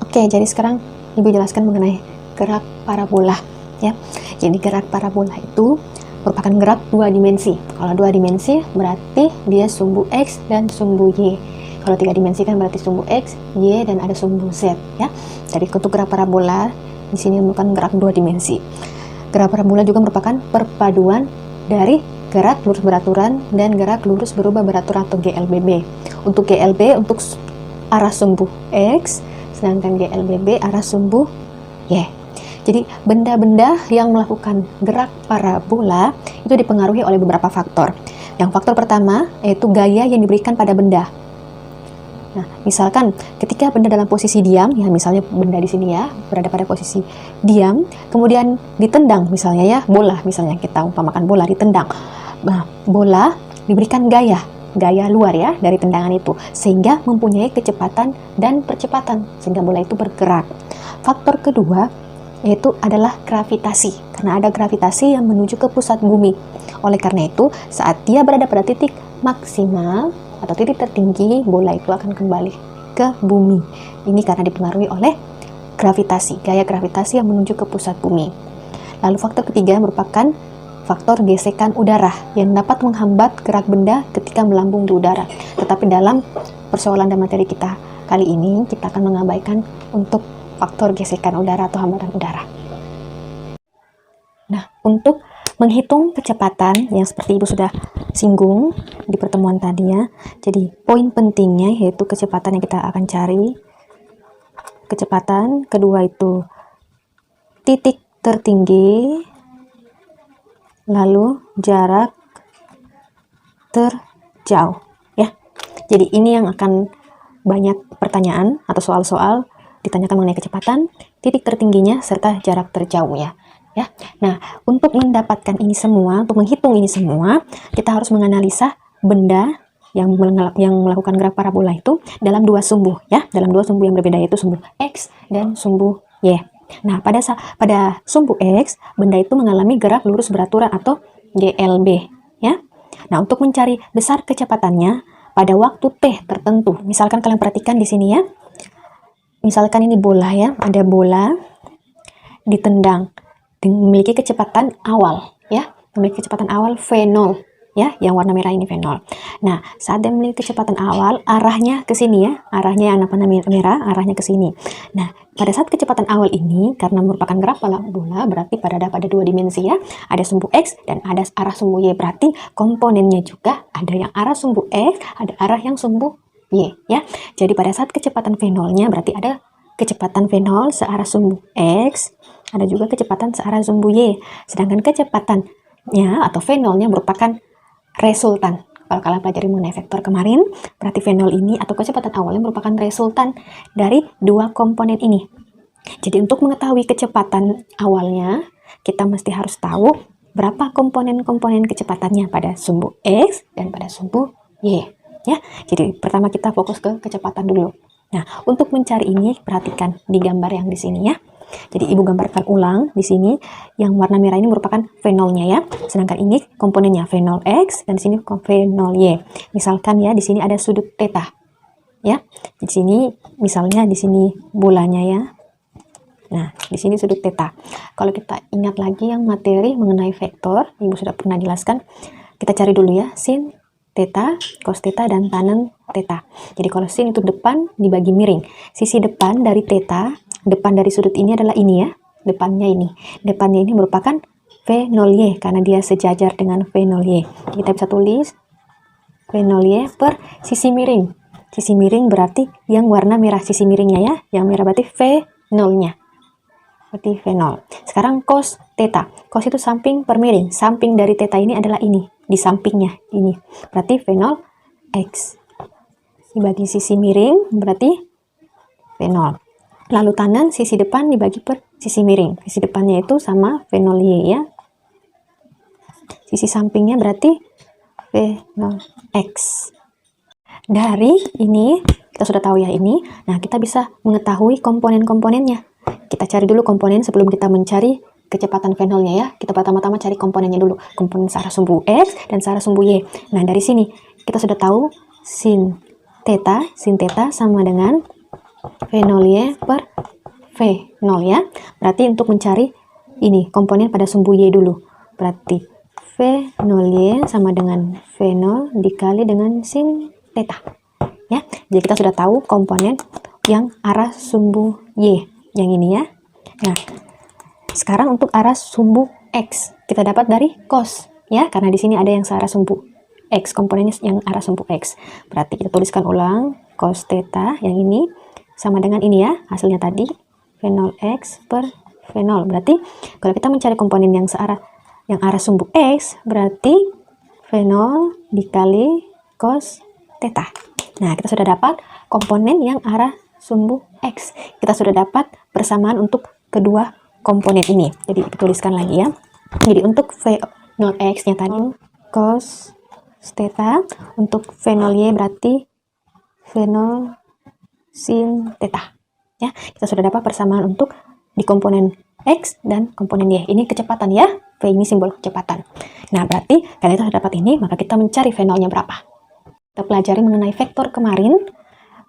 Oke, jadi sekarang Ibu jelaskan mengenai gerak parabola ya. Jadi gerak parabola itu merupakan gerak dua dimensi. Kalau dua dimensi berarti dia sumbu X dan sumbu Y. Kalau tiga dimensi kan berarti sumbu X, Y, dan ada sumbu Z ya. Jadi untuk gerak parabola di sini merupakan gerak dua dimensi. Gerak parabola juga merupakan perpaduan dari gerak lurus beraturan dan gerak lurus berubah beraturan atau GLBB. Untuk GLB untuk arah sumbu X, sedangkan GLBB arah sumbu Y. Jadi benda-benda yang melakukan gerak parabola itu dipengaruhi oleh beberapa faktor. Yang faktor pertama yaitu gaya yang diberikan pada benda. Nah, misalkan ketika benda dalam posisi diam, ya misalnya benda di sini ya berada pada posisi diam, kemudian ditendang misalnya ya, bola misalnya kita umpamakan bola ditendang. Nah, bola diberikan gaya luar ya dari tendangan itu sehingga mempunyai kecepatan dan percepatan sehingga bola itu bergerak. Faktor kedua yaitu adalah gravitasi, karena ada gravitasi yang menuju ke pusat bumi. Oleh karena itu saat dia berada pada titik maksimal atau titik tertinggi, bola itu akan kembali ke bumi. Ini karena dipengaruhi oleh gravitasi, gaya gravitasi yang menuju ke pusat bumi. Lalu faktor ketiga merupakan faktor gesekan udara yang dapat menghambat gerak benda ketika melambung di udara. Tetapi dalam persoalan dan materi kita kali ini, kita akan mengabaikan untuk faktor gesekan udara atau hambatan udara. Nah, untuk menghitung kecepatan yang seperti Ibu sudah singgung di pertemuan tadi ya. Jadi poin pentingnya yaitu kecepatan yang kita akan cari. Kecepatan kedua itu titik tertinggi, lalu jarak terjauh ya. Jadi ini yang akan banyak pertanyaan atau soal-soal ditanyakan mengenai kecepatan, titik tertingginya serta jarak terjauh ya. Nah, untuk mendapatkan ini semua, untuk menghitung ini semua, kita harus menganalisa benda yang melakukan gerak parabola itu dalam dua sumbu ya, dalam dua sumbu yang berbeda yaitu sumbu X dan sumbu Y. Nah, pada sumbu X, benda itu mengalami gerak lurus beraturan atau GLB ya. Nah, untuk mencari besar kecepatannya pada waktu T tertentu, misalkan kalian perhatikan di sini ya. Misalkan ini bola ya, ada bola ditendang memiliki kecepatan awal ya, memiliki kecepatan awal V0 ya, yang warna merah ini V0. Nah, saat dia memiliki kecepatan awal, arahnya ke sini ya, arahnya yang warna merah, arahnya ke sini. Nah, pada saat kecepatan awal ini, karena merupakan gerak parabola, berarti pada dua dimensi ya, ada sumbu X dan ada arah sumbu Y, berarti komponennya juga ada yang arah sumbu X, ada arah yang sumbu Y ya. Jadi pada saat kecepatan V0-nya berarti ada kecepatan V0 searah sumbu X, ada juga kecepatan searah sumbu Y. Sedangkan kecepatannya atau V0-nya merupakan resultan. Kalau kalian pelajari mengenai vektor kemarin, berarti V0 ini atau kecepatan awalnya merupakan resultan dari dua komponen ini. Jadi untuk mengetahui kecepatan awalnya, kita mesti harus tahu berapa komponen-komponen kecepatannya pada sumbu X dan pada sumbu Y. Ya, jadi pertama kita fokus ke kecepatan dulu. Nah, untuk mencari ini perhatikan di gambar yang di sini ya. Jadi Ibu gambarkan ulang di sini yang warna merah ini merupakan V0-nya ya. Sedangkan ini komponennya V0X dan di sini V0Y. Misalkan ya di sini ada sudut theta. Ya. Di sini misalnya di sini bolanya ya. Nah, di sini sudut theta. Kalau kita ingat lagi yang materi mengenai vektor, Ibu sudah pernah jelaskan. Kita cari dulu ya, sin theta, cos theta, dan tanen theta. Jadi kalau sin itu depan dibagi miring. Sisi depan dari theta, depan dari sudut ini adalah ini ya, depannya ini. Depannya ini merupakan V0Y karena dia sejajar dengan V0Y. Kita bisa tulis V0Y per sisi miring. Sisi miring berarti yang warna merah sisi miringnya ya, yang merah berarti V0-nya. Berarti V0. Sekarang cos theta. Cos itu samping per miring. Samping dari theta ini adalah ini, di sampingnya ini. Berarti V0X. Dibagi sisi miring berarti V0. Lalu tanan sisi depan dibagi per sisi miring. Sisi depannya itu sama V0Y ya. Sisi sampingnya berarti V0X. Dari ini, kita sudah tahu ya ini. Nah, kita bisa mengetahui komponen-komponennya. Kita cari dulu komponen sebelum kita mencari kecepatan V0-nya ya. Kita pertama-tama cari komponennya dulu. Komponen searah sumbu X dan searah sumbu Y. Nah, dari sini kita sudah tahu sin theta sama dengan V0Y per fenol ya. Berarti untuk mencari ini komponen pada sumbu Y dulu. Berarti fenol Y sama dengan fenol dikali dengan sin theta. Ya, jadi kita sudah tahu komponen yang arah sumbu Y yang ini ya. Nah, sekarang untuk arah sumbu X kita dapat dari cos ya, karena di sini ada yang searah sumbu X, komponennya yang arah sumbu X. Berarti kita tuliskan ulang cos theta yang ini sama dengan ini ya, hasilnya tadi fenol X per fenol. Berarti kalau kita mencari komponen yang arah sumbu X, berarti fenol dikali cos theta. Nah, kita sudah dapat komponen yang arah sumbu X. Kita sudah dapat persamaan untuk kedua komponen ini. Jadi kita tuliskan lagi ya. Jadi untuk fenol X nya tadi cos theta, untuk fenol Y berarti fenol sin theta. Ya, kita sudah dapat persamaan untuk di komponen X dan komponen Y. Ini kecepatan ya. V ini simbol kecepatan. Nah, berarti karena kita sudah dapat ini, maka kita mencari fenolnya berapa. Kita pelajari mengenai vektor kemarin,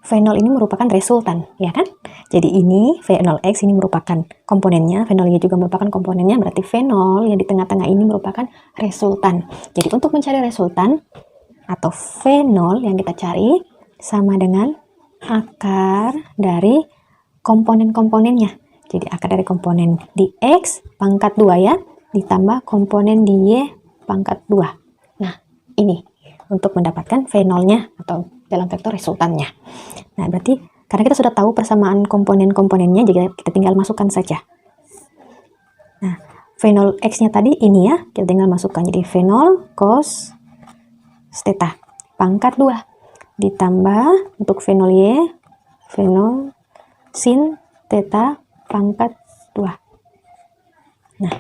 fenol ini merupakan resultan, ya kan? Jadi ini fenol X ini merupakan komponennya, fenol Y juga merupakan komponennya, berarti fenol yang di tengah-tengah ini merupakan resultan. Jadi untuk mencari resultan atau fenol yang kita cari sama dengan akar dari komponen-komponennya. Jadi akar dari komponen di X pangkat 2 ya, ditambah komponen di Y pangkat 2. Nah, ini untuk mendapatkan fenolnya atau dalam vektor resultannya. Nah, berarti karena kita sudah tahu persamaan komponen-komponennya, jadi kita tinggal masukkan saja. Nah, fenol X-nya tadi ini ya, kita tinggal masukkan. Jadi fenol cos theta pangkat 2 ditambah untuk fenol Y fenol sin theta pangkat 2. Nah,